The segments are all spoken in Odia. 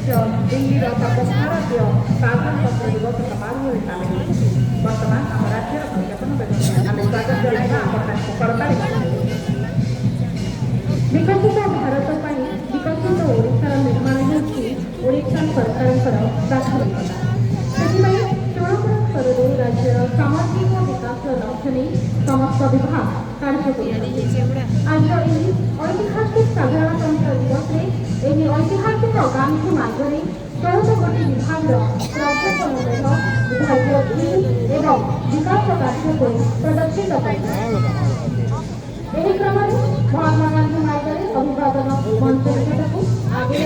दिल्लीर सर्वभारतीय साधारणतन्त्र दिवस समारोह सामिल होती वर्तमान आम राज्यर विज्ञापन व्यवस्था आम स्वागत जनाइबा आपण करताली विकसित भारत पर विकसित ओडिशार निर्माण होती ओडिशा सरकार प्राथमिकता तृणमूल स्तर राज्यर सामाजिक विकास लक्ष्य नहीं समस्त विभाग कार्य कर आज ऐतिहासिक साधारणतंत्र दिवस में ऐतिहासिक गांधी मार्ग 16 गोटी विभाग प्रक्षेपण मेढ़ विभागीय एवं विकास कार्य को प्रदर्शित कर क्रम महात्मा गांधी मार्ग अभिवादन मंच निकट को आगे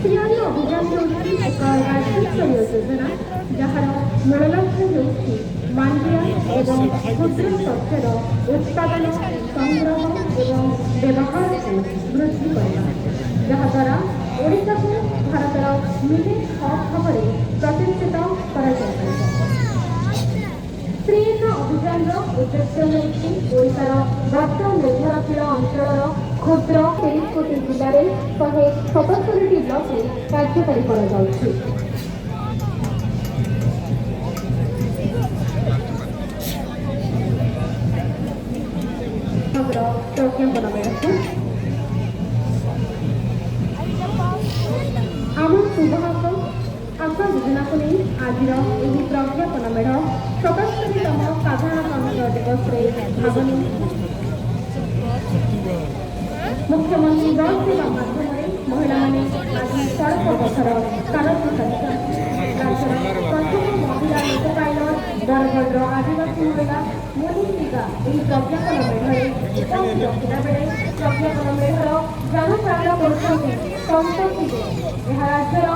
श्रीहरि अभियान होगी एक राज्यस्तरीय योजना जार मूल लक्ष्य होगी मांडिया एवं क्षुद्र शस्यर उत्पादन संग्रह एवं व्यवहार को वृद्धि करना जहाद्वारा ओडिशा को भारतर मिलेट हब भाव प्रतिष्ठित कर श्रीहरि अभियान उद्देश्य होशार बर्ष निर्भरशील अंचल क्षुद्र 30 कोटी जिले में 177 ब्लक में कार्यकारी प्रज्ञापन मेढ़ आम शुभहक आशा योजना को नहीं आज प्रज्ञापन मेढ़ 77तम साधारणतंत्र दिवस में भाग नहीं मुख्यमंत्री बस सेवा माध्यम महिला आज सड़क पथर कारत राज्यर प्रथम महिला लोक पायलट बरगढ़ आदिवासी महिला मोनिका यह प्रज्ञापन मेढ़ रखा बेले प्रज्ञापन मेढ़र जनसाधारण कर संतोषी यह राज्यर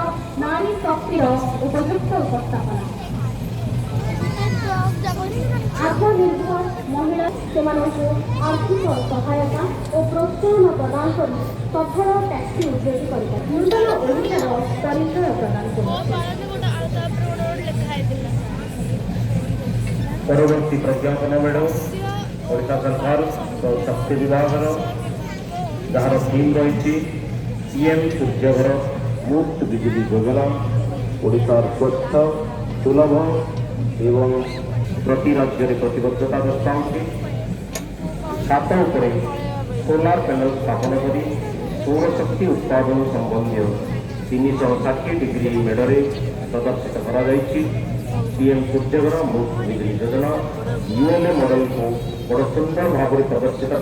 नारी शक्तिर उपयुक्त उपस्थापना आत्मनिर्भर महिला से आर्थिक सहायता और प्रोत्साहन प्रदान कर सफल टैक्सी उद्योग कर नूतन ओडिशार परिचय प्रदान परवर्ती प्रज्ञापन मेढ़ ओडिशा सरकार शक्ति विभाग जार थीम रही पीएम सूर्यघर मुफ्त बिजली योजना ओडिशार स्वच्छ सुलभ एवं प्रति राज्य प्रतिबद्धता दर्शाऊँगी छात उपर सोलार पैनल स्थापन कर सौर शक्ति उत्पादन संबंधी 360 डिग्री मेढ़ प्रदर्शित पीएम सूर्यघर मुफ्त बिजली योजना यूएनए मॉडल को बड़ सुंदर भाव में प्रदर्शित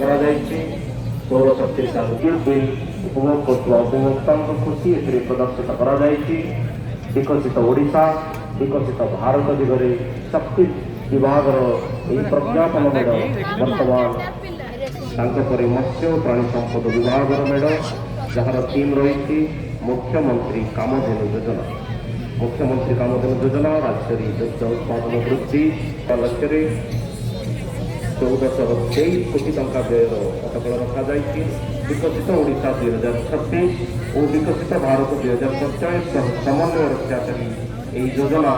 सौर शक्ति सर्किट बिल उपभोग उपभोक्ता खुशी प्रदर्शित विकसित ओडिशा विकसित भारत दिगरे शक्ति विभाग प्रज्ञापन मेढ़ बर्तमान मत्स्य और प्राणी संपद विभाग मेढ़ जार थीम रही मुख्यमंत्री कामधेनु योजना मुख्यमंत्री कामधेनु योजना राज्य दुग्ध उत्पादन वृद्धि लक्ष्य 1423 कोटी टंका व्ययर अटकल रखा विकसित ओडिशा 2026 और विकसित भारत 2047 समन्वय रक्षा करी यह योजना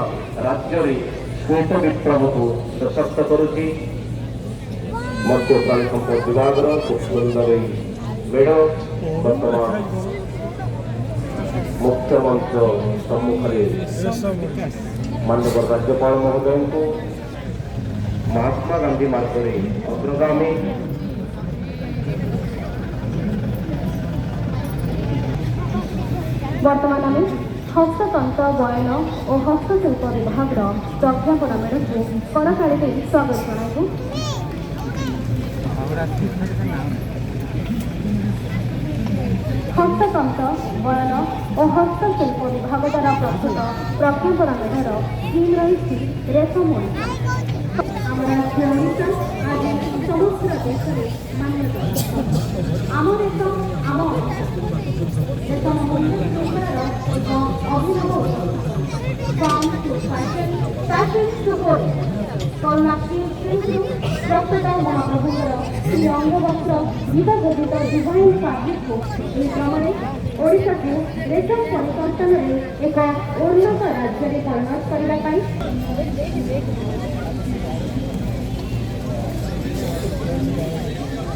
राज्य में श्वेत विप्लव को सशक्त करुच्ची मत्स्य प्राणी संपद विभाग सुंदर मेढ़ बर्तमान मुख्यमंच सम्मुखें माननीय राज्यपाल महोदय को महात्मा गांधी मार्ग में अग्रगामी वर्तमान आम हस्ततंत्र बयन और हस्तशिल्प विभाग प्रज्ञापन मेढ़ को करताली स्वागत जनाइबू हस्ततंत्र बयन और हस्तशिल्प विभाग द्वारा प्रस्तुत प्रज्ञापन मेढ़र थीम रही रेशम आम राज्य ओडिशा आज समग्र देश में मान्यता आम देश आम रेशम मूल्य शृंखलार एक अभिनव प्रस्तुत महाप्रभुଙ୍କର ଶ୍ରୀ ଅଙ୍ଗବସ୍ତ୍ର ଗୀତ ଗଠିତ ଡିଭାଇନ୍ ଫାବ୍ରିକ୍ କୁ ଏହି କ୍ରମରେ ଓଡ଼ିଶାକୁ ରେଶମ ପରିବର୍ତ୍ତନରେ ଏକ ଉନ୍ନତ ରାଜ୍ୟରେ ପରିଣତ କରିବା ପାଇଁ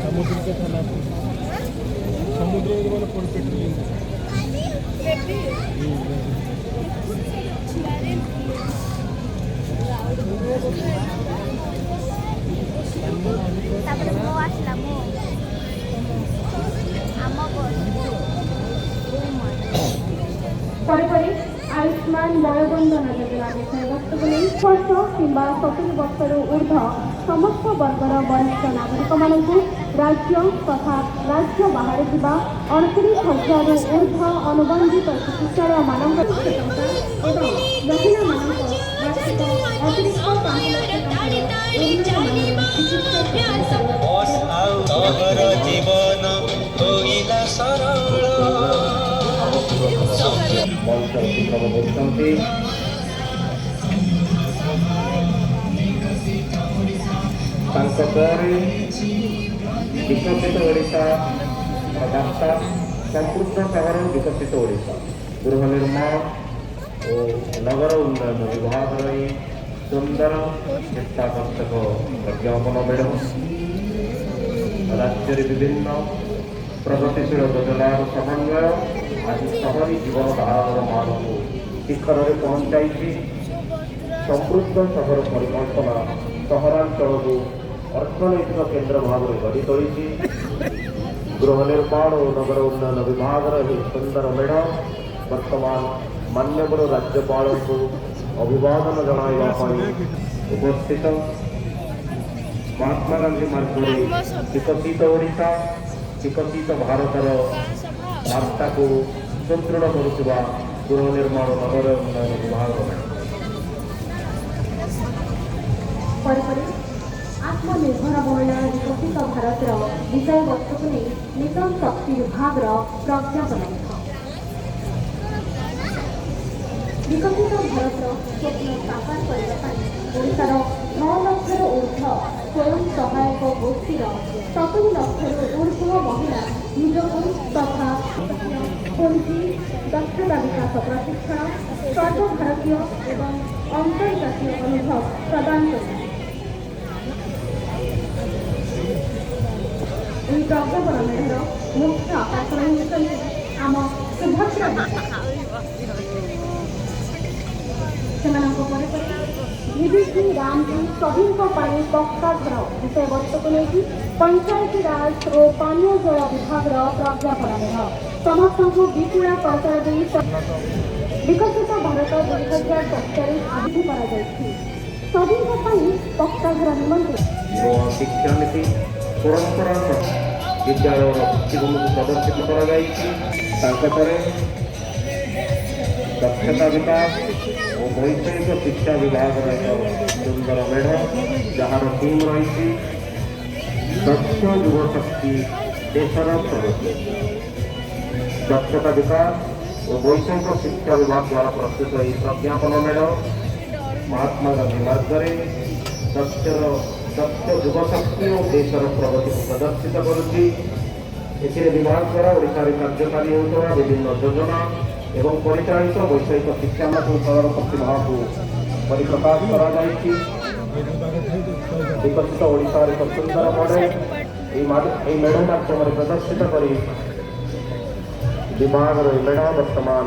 समुद्र थाना समुद्र वाला फोन पेट्रोल ତାପରେ ମୁଁ ଆସିଲା ମୁଁ ଆମ ପରେ ପରେ ଆୟୁଷ୍ମାନ ବୟବନ୍ଦନା ଯୋଜନା ବିଷୟବସ୍ତୁକୁ ନେଇ 60 କିମ୍ବା 70 ବର୍ଷରୁ ଉର୍ଦ୍ଧ୍ୱ ସମସ୍ତ ବର୍ଗର ବରିଷ୍ଠ ନାଗରିକମାନଙ୍କୁ ରାଜ୍ୟ ତଥା ରାଜ୍ୟ ବାହାରେ ଥିବା 38,000ରୁ ଉର୍ଦ୍ଧ୍ୱ ଅନୁବନ୍ଧିତ ଚିକିତ୍ସାଳୟମାନଙ୍କ ଏବଂ ମହିଳାମାନଙ୍କ ବାର୍ଷିକ ଅତିରିକ୍ତ 5 ଲକ୍ଷ ବସ୍ ଆଉ ତୋର ଜୀବନ ହୋଇଲା ସରଳ ମଞ୍ଚ ଅତିକ୍ରମ କରୁଛନ୍ତି। ତାଙ୍କ ପରେ ବିକଶିତ ଓଡ଼ିଶା ବାର୍ତ୍ତା ସମ୍ପୂର୍ଣ୍ଣ ସହର ବିକଶିତ ଓଡ଼ିଶା ଗୃହ ନିର୍ମାଣ ଓ ନଗର ଉନ୍ନୟନ ବିଭାଗର ଏହି ସୁନ୍ଦର ଚିତ୍ତାକର୍ଷକ ପ୍ରଜ୍ଞାପନ ବେଢ଼ ରାଜ୍ୟରେ ବିଭିନ୍ନ ପ୍ରଗତିଶୀଳ ଯୋଜନାର ସମନ୍ୱୟ ଆଜି ସହରୀ ଜୀବନ ଧାରଣର ମାନକୁ ଶିଖରରେ ପହଞ୍ଚାଇଛି। ସମୃଦ୍ଧ ସହର ପରିକଳ୍ପନା ସହରାଞ୍ଚଳକୁ ଅର୍ଥନୈତିକ କେନ୍ଦ୍ର ଭାବରେ ଗଢ଼ି ତୋଳିଛି। ଗୃହ ନିର୍ମାଣ ଓ ନଗର ଉନ୍ନୟନ ବିଭାଗର ଏହି ସୁନ୍ଦର ମେଢ଼ ବର୍ତ୍ତମାନ ମାନ୍ୟବର ରାଜ୍ୟପାଳଙ୍କୁ ଅଭିବାଦନ ଜଣାଇବା ପାଇଁ ଉପସ୍ଥିତ। ମହାତ୍ମା ଗାନ୍ଧୀ ମାର୍ଗରେ ବିକଶିତ ଓଡ଼ିଶା ବିକଶିତ ଭାରତର ବାର୍ତ୍ତାକୁ ସୁଦୃଢ଼ କରୁଥିବା ଗୃହ ନିର୍ମାଣ ନଗର ଉନ୍ନୟନ ବିଭାଗ ପରେ ପରେ ଆତ୍ମନିର୍ଭର ମହିଳା ବିକଶିତ ଭାରତର ବିଷୟବସ୍ତୁକୁ ନେଇ ମିଶନ ଶକ୍ତି ବିଭାଗର ପ୍ରଜ୍ଞାପନ ଲେଖ ବିକଶିତ ଭାରତର ସ୍ୱପ୍ନ ସାକାର କରିବା ପାଇଁ ଓଡ଼ିଶାର 9 ଲକ୍ଷରୁ ଉର୍ଦ୍ଧ୍ୱ ସ୍ୱୟଂ ସହାୟକ ଗୋଷ୍ଠୀର 70 ଲକ୍ଷରୁ ଉର୍ଦ୍ଧ୍ୱ ମହିଳା ନିଜକୁ ତଥା ପୁଞ୍ଜି ଦକ୍ଷତା ବିକାଶ ପ୍ରଶିକ୍ଷଣ ସର୍ବଭାରତୀୟ ଏବଂ ଅନ୍ତର୍ଜାତୀୟ ଅନୁଭବ ପ୍ରଦାନ କରିବେ। ଏହି ପ୍ରଜ୍ଞାପନ ମେଢ଼ର ମୁଖ୍ୟ ଆକର୍ଷଣ ହେଉଛନ୍ତି ଆମ ସୁଭଦ୍ରା ସେମାନଙ୍କ ପରେ ପରେ ବିବିଧି ରାମଜୀ ସଭିଙ୍କ ପାଇଁ ପକ୍କା ଘର ବିଷୟବସ୍ତୁକୁ ନେଇକି ପଞ୍ଚାୟତି ରାଜ ଓ ପାନୀୟ ଜଳ ବିଭାଗର ପ୍ରଜ୍ଞାପନ ମେଢ଼ ସମସ୍ତଙ୍କୁ ବିପୁଳ କୌଶଳ ଦେଇ ବିକଶିତ ଭାରତ 2047 ଆରମ୍ଭ କରାଯାଇଛି। ସଭିଙ୍କ ପାଇଁ ପକ୍କା ଘର ନିମନ୍ତେ ନୂଆ ଶିକ୍ଷାନୀତି ପରମ୍ପରା ବିଦ୍ୟାଳୟର ଭିତ୍ତିଭୂମିକୁ ପ୍ରଦର୍ଶିତ କରାଯାଇଛି। ତାଙ୍କ ପରେ ଦକ୍ଷତା ବିକାଶ ଓ ବୈଷୟିକ ଶିକ୍ଷା ବିଭାଗର ଏକ ସୁନ୍ଦର ମେଢ଼ ଯାହାର ଥିମ୍ ରହିଛି ଦକ୍ଷ ଯୁବଶକ୍ତି ଦେଶର ପ୍ରଗତି। ଦକ୍ଷତା ବିକାଶ ଓ ବୈଷୟିକ ଶିକ୍ଷା ବିଭାଗ ଦ୍ୱାରା ପ୍ରସ୍ତୁତ ଏହି ପ୍ରଜ୍ଞାପନ ମେଢ଼ ମହାତ୍ମା ଗାନ୍ଧୀ ମାର୍ଗରେ ଦକ୍ଷ ଯୁବଶକ୍ତି ଓ ଦେଶର ପ୍ରଗତିକୁ ପ୍ରଦର୍ଶିତ କରୁଛି। ଏଥିରେ ବିଭାଗ ଦ୍ୱାରା ଓଡ଼ିଶାରେ କାର୍ଯ୍ୟକାରୀ ହେଉଥିବା ବିଭିନ୍ନ ଯୋଜନା ଏବଂ ପରିଚାଳିତ ବୈଷୟିକ ଶିକ୍ଷାନ କୌଶଳର ପ୍ରତିଭାକୁ ପରିପ୍ରକାଶ କରାଯାଇଛି। ବିକଶିତ ଓଡ଼ିଶାର ଏକ ସୁନ୍ଦର ମଡେଲ ଏହି ମେଢ଼ ମାଧ୍ୟମରେ ପ୍ରଦର୍ଶିତ କରି ବିଭାଗର ଏହି ମେଢ଼ ବର୍ତ୍ତମାନ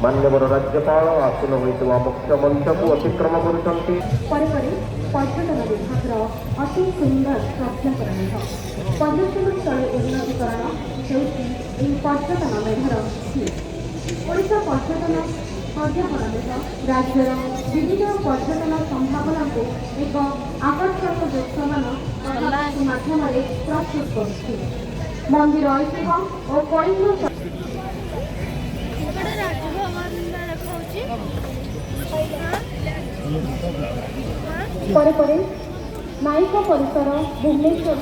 ମାନ୍ୟବର ରାଜ୍ୟପାଳ ଆସୀନ ହୋଇଥିବା ମୁଖ୍ୟ ମଞ୍ଚକୁ ଅତିକ୍ରମ କରୁଛନ୍ତି। ପରେ ପରେ ପର୍ଯ୍ୟଟନ ବିଭାଗର ଅତି ସୁନ୍ଦର ପ୍ରଜ୍ଞାପନ ମେଢ଼ ପର୍ଯ୍ୟଟନସ୍ଥଳୀ ଉନ୍ନତିକରଣ ହେଉଛି ଏହି ପର୍ଯ୍ୟଟନ ମେଢ଼ର ଥିମ୍। ଓଡ଼ିଶା ପର୍ଯ୍ୟଟନ ପ୍ରଜ୍ଞାପନ ମେଢ଼ ରାଜ୍ୟର ବିବିଧ ପର୍ଯ୍ୟଟନ ସମ୍ଭାବନାକୁ ଏକ ଆକର୍ଷକ ଦୃଶ୍ୟମାନ ମାଧ୍ୟମରେ ପ୍ରସ୍ତୁତ କରୁଛି। ମନ୍ଦିର ଐତିହ୍ୟ ଓ କଳିଙ୍ଗ ପରେ ପରେ ନାୟକ ପରିସର ଭୁବନେଶ୍ୱର